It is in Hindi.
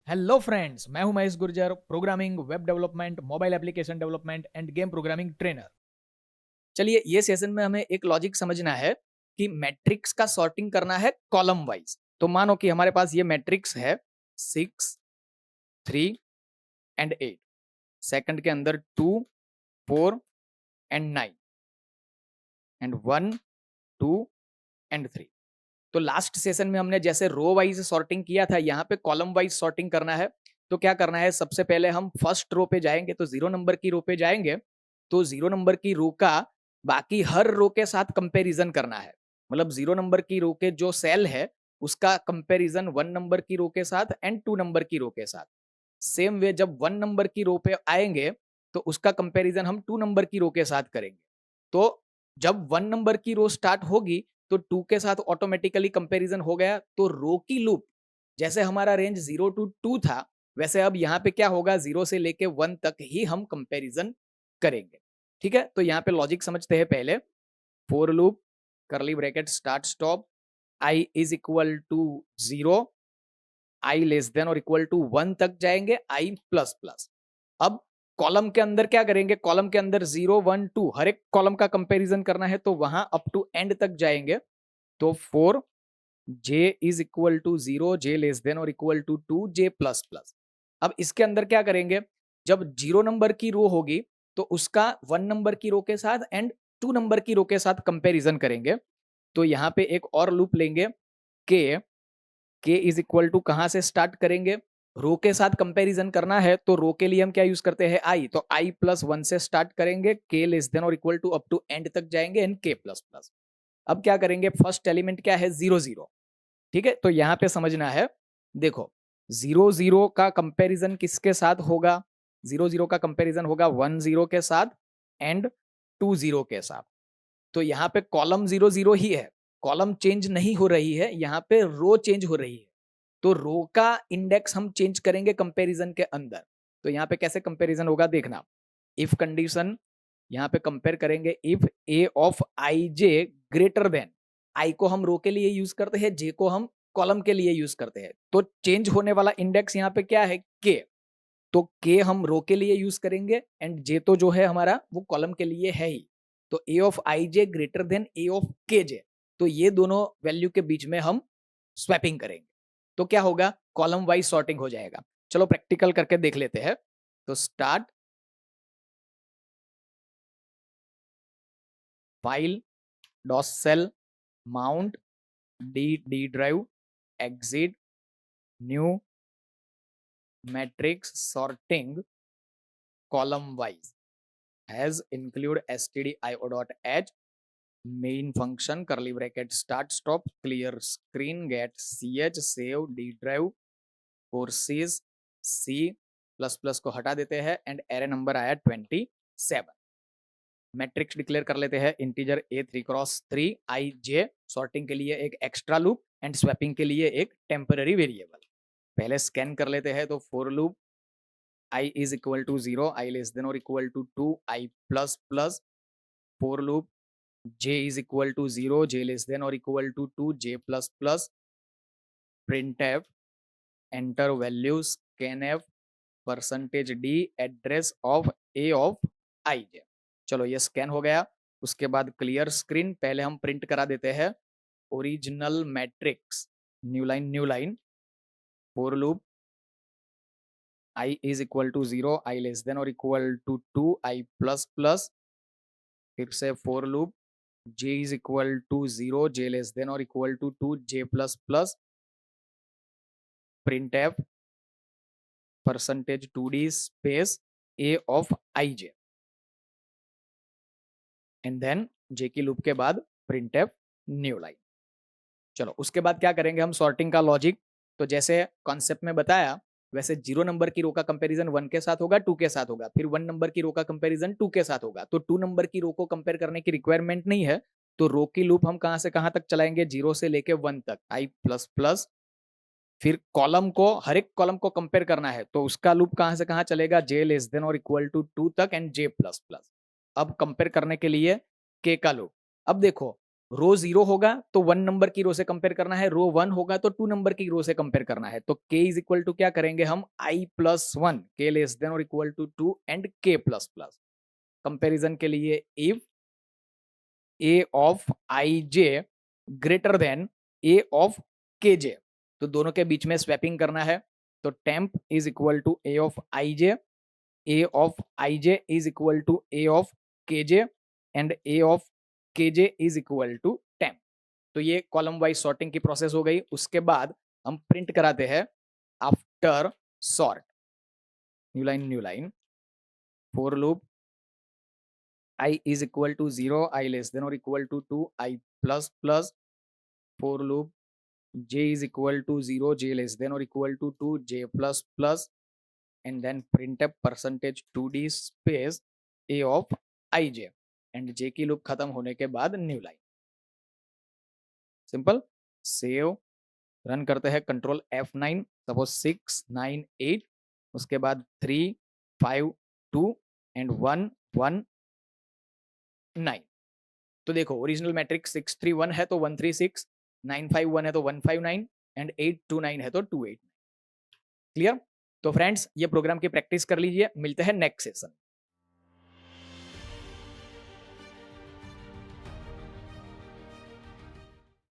हेलो फ्रेंड्स, मैं हूं Mahesh Gurjar, programming, web development, mobile application development end game programming trainer. चलिए, ये सेशन में हमें एक लॉजिक समझना है कि मैट्रिक्स का सॉर्टिंग करना है कॉलम वाइज। तो मानो कि हमारे पास ये मैट्रिक्स है 6, 3 एंड 8। सेकंड के अंदर 2, 4 एंड 9 एंड 1, 2 एंड 3। तो लास्ट सेशन में हमने जैसे रो वाइज सॉर्टिंग किया था, यहाँ पे कॉलम वाइज सॉर्टिंग करना है। तो क्या करना है, सबसे पहले हम फर्स्ट रो पे जाएंगे, तो 0 नंबर की रो पे जाएंगे। तो 0 नंबर की रो का बाकी हर रो के साथ कंपैरिजन करना है। मतलब 0 नंबर की रो के जो सेल है उसका कंपैरिजन 1 नंबर की रो के साथ एंड 2 नंबर की रो के साथ। सेम वे जब 1 नंबर की रो पे आएंगे तो उसका कंपैरिजन हम 2 नंबर की रो के साथ करेंगे। तो जब 1 नंबर की रो स्टार्ट होगी तो 2 के साथ ऑटोमेटिकली कंपैरिजन हो गया। तो रो की लूप जैसे हमारा रेंज 0 to 2 था, वैसे अब यहाँ पे क्या होगा, 0 से लेके 1 तक ही हम कंपैरिजन करेंगे। ठीक है, तो यहाँ पे लॉजिक समझते हैं पहले। For loop, curly bracket, start stop, i is equal to 0, I less than और इक्वल टू 1 तक जाएंगे, आई प्लस प्लस। अब कॉलम के अंदर क्या करेंगे, कॉलम के अंदर 0, 1, 2 हर एक कॉलम का कंपैरिजन करना है, तो वहां अप टू एंड तक जाएंगे। तो 4 J is equal to 0, J less than और equal to 2, J plus plus. अब इसके अंदर क्या करेंगे, जब 0 नंबर की रो होगी तो उसका 1 नंबर की रो के साथ एंड 2 नंबर की रो के साथ कंपैरिजन करेंगे। तो यहाँ पे एक और लूप लेंगे, के इज इक्वल टू कहां से स्टार्ट करेंगे, रो के साथ कंपैरिजन करना है तो रो के लिए हम क्या यूज करते हैं, आई। तो आई प्लस 1 से स्टार्ट करेंगे, के लेस देन और equal to up to end तक जाएंगे एंड के प्लस प्लस। अब क्या करेंगे, फर्स्ट एलिमेंट क्या है, 0, 0। ठीक है, तो यहां पे समझना है। देखो, 0, 0 का कंपैरिजन किसके साथ होगा, 0, 0 का कंपैरिजन होगा 1, 0 के साथ एंड 2, 0 के साथ। तो यहाँ पे कॉलम 0, 0 ही है, कॉलम चेंज नहीं हो रही है, यहाँ पे रो चेंज हो रही है। तो रो का इंडेक्स हम चेंज करेंगे कंपैरिजन के अंदर। तो यहाँ पे कैसे कंपैरिजन होगा देखना, इफ कंडीशन, यहाँ पे कंपेयर करेंगे, if A of I J greater than, I को हम रो के लिए यूज करते हैं, जे को हम कॉलम के लिए यूज करते हैं। तो चेंज होने वाला इंडेक्स यहाँ पे क्या है, के। तो के हम रो के लिए यूज करेंगे एंड जे तो जो है हमारा वो कॉलम के लिए है ही। तो A of I J greater than A of K J, तो ये दोनों वैल्यू के बीच में हम स्वैपिंग करेंगे। तो क्या होगा, कॉलम वाइज सॉर्टिंग हो जाएगा। चलो प्रैक्टिकल करके देख लेते हैं। तो start, file, DOS shell, mount, D drive, exit, new, matrix sorting column wise hash include stdio.h, main function, curly bracket, start stop, clear screen, get ch, save, d drive, courses, c plus plus को हटा देते हैं एंड एरे नंबर आया 27। मैट्रिक्स डिक्लेयर कर लेते हैं, इंटीजर a3 × 3 आई जे, सॉर्टिंग के लिए एक एक्स्ट्रा लूप एंड स्वैपिंग के लिए एक टेम्पररी वेरिएबल। पहले स्कैन कर लेते हैं, तो for loop I is equal to 0, I less than और equal to 2, I plus plus. For loop j is equal to 0, j less than or equal to 2, j plus plus, printf, enter values, scanf, percentage D, address of A of I J. चलो ये स्कैन हो गया। उसके बाद क्लियर स्क्रीन, पहले हम प्रिंट करा देते हैं original matrix, new line, for loop I is equal to 0, I less than और equal to 2, I plus plus. फिर से for loop j is equal to 0, j less than or equal to 2, j plus plus, printf, percentage 2d space a of ij, and then j की लूप के बाद printf न्यू लाइन। चलो उसके बाद क्या करेंगे हम, सॉर्टिंग का लॉजिक। तो जैसे कॉन्सेप्ट में बताया वैसे 0 नंबर की रो का कंपैरिजन 1 के साथ होगा, 2 के साथ होगा, फिर 1 नंबर की रो का कंपैरिजन 2 के साथ होगा। तो 2 नंबर की रो को कंपेयर करने की रिक्वायरमेंट नहीं है, तो रो की लूप हम कहां से कहां तक चलाएंगे, 0 से लेके 1 तक, आई प्लस प्लस। फिर कॉलम को, हर एक कॉलम को कंपेयर करना है, तो उसका लूप कहां से कहां चलेगा, जे लेस देन और इक्वल टू 2 तक एंड जे प्लस प्लस। अब कंपेयर करने के लिए के का लूप। अब देखो रो 0 होगा तो 1 नंबर की रो से कंपेयर करना है, रो 1 होगा तो 2 नंबर की रो से कंपेयर करना है। तो k इज इक्वल टू क्या करेंगे हम, i plus 1, k less than और equal to 2 and k plus plus. Comparison के लिए if a of ij greater than a of kj, तो दोनों के बीच में स्वैपिंग करना है। तो temp is equal to a of ij, a of ij is equal to a of kj and a of kj is equal to temp. तो ये कॉलम वाइज सॉर्टिंग की प्रोसेस हो गई। उसके बाद हम प्रिंट कराते हैं after sort, new line for loop i is equal to 0, i less than or equal to 2, i plus plus, for loop j is equal to 0, j less than or equal to 2, j plus plus, and then printf percentage 2d space a of ij and j की लूप खत्म होने के बाद new line. Simple. Save, run करते हैं, कंट्रोल F9, सपोज 6 9 8, उसके बाद 3 5 2 एंड 1 1 9। तो देखो ओरिजिनल मैट्रिक्स 631 है तो 136, 951 है तो 159 एंड 829 है तो 289। क्लियर? तो फ्रेंड्स ये प्रोग्राम की प्रैक्टिस कर लीजिए, मिलते हैं नेक्स्ट सेशन।